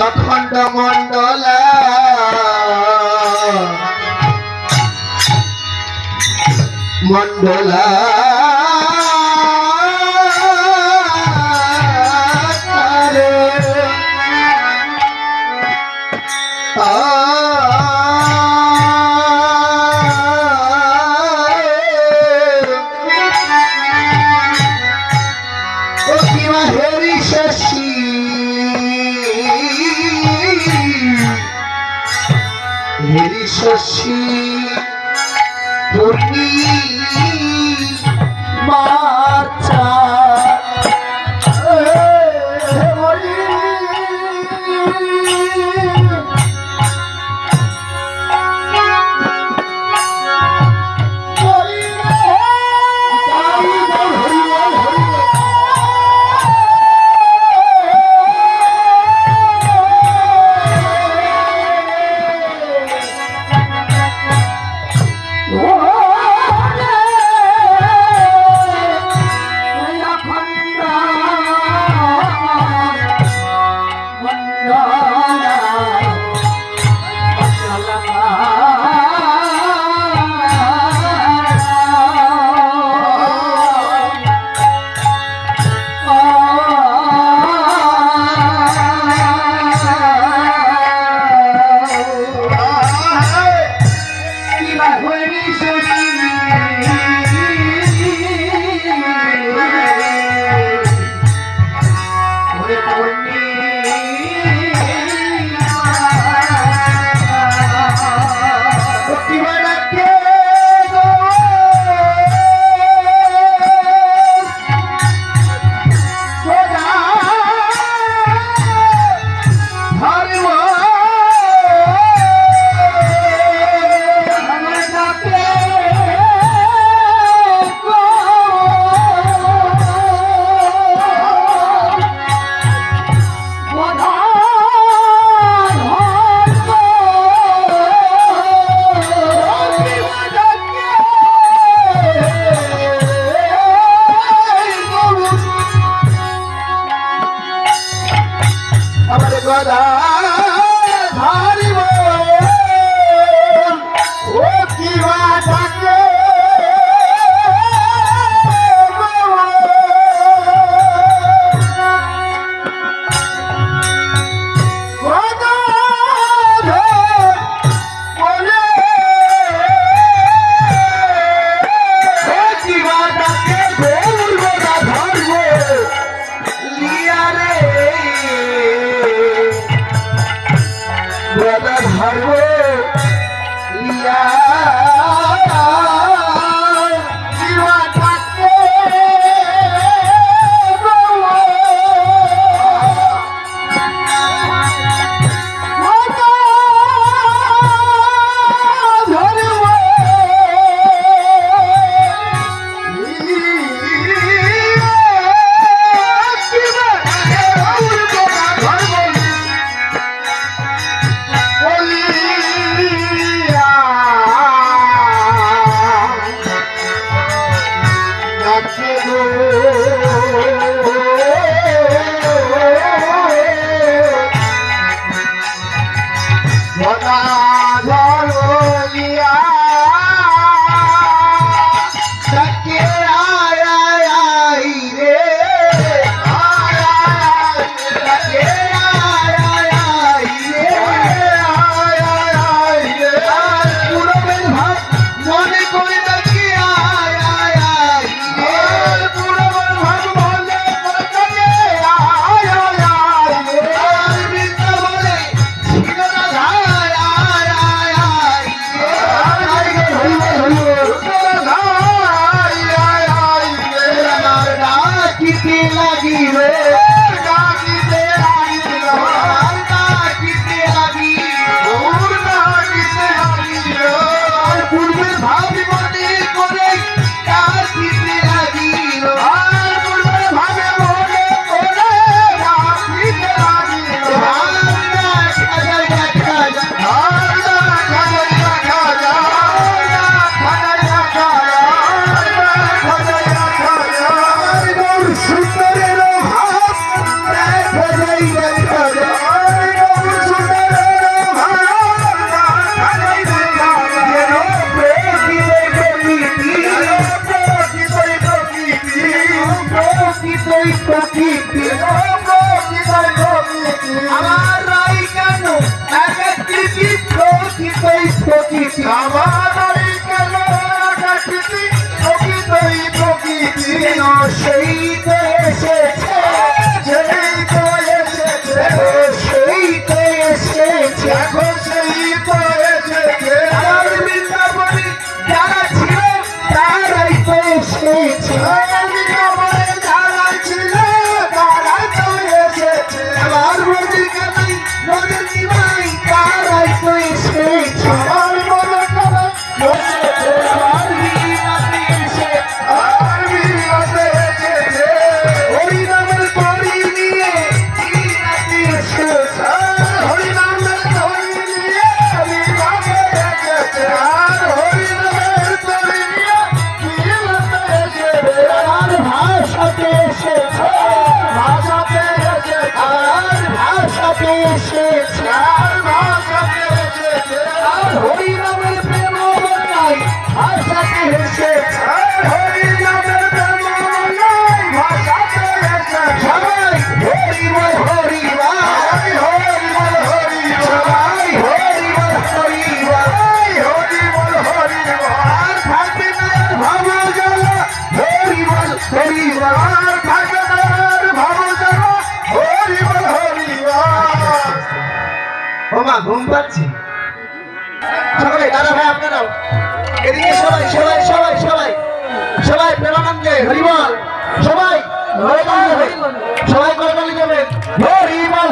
অখণ্ড মণ্ডলা মণ্ডলা হেরি শশী পূর্ণি মাচা Holy নদীর কানাই নদীর নিমাই কারাই তো এসেছে আমার মনে করে বসেছে আমার বিনাতে এসে আমার বিনাতে এসেছে হরি নামের তরি নিয়ে বিনাতে এসেছে হরি নামের তরি নিয়ে বিনাতে এসেছে আর হরি নামের তরি নিয়ে বিনাতে এসেছে আর ভাষাতে এসেছে ভাষাতে এসেছে আর ভাষাতে এসেছে আর ভাষাতে এসেছে আর হরি নামের প্রেম বলাই ভাষাতে এসেছে আর হরি নামের প্রেম বলাই ভাষাতে এসেছে সবাই হরি বল হরি বল হরি বল হরি সবাই হরি বল হরি বল হরি বল হরি বল আর থাকবে না ভাবো জ্বালা হরি বল হরি বল আর থাকবে না ভাবো জ্বালা হরি বল হরি বল ওমা ঘুম পাচ্ছি সবাই দাদা ভাই আপনারাও এদিকে সবাই সবাই সবাই সবাই সবাই প্রেমানন্দে হরি বল সবাই করতালি দেবেন সবাই করতালি দেবেন হরি বল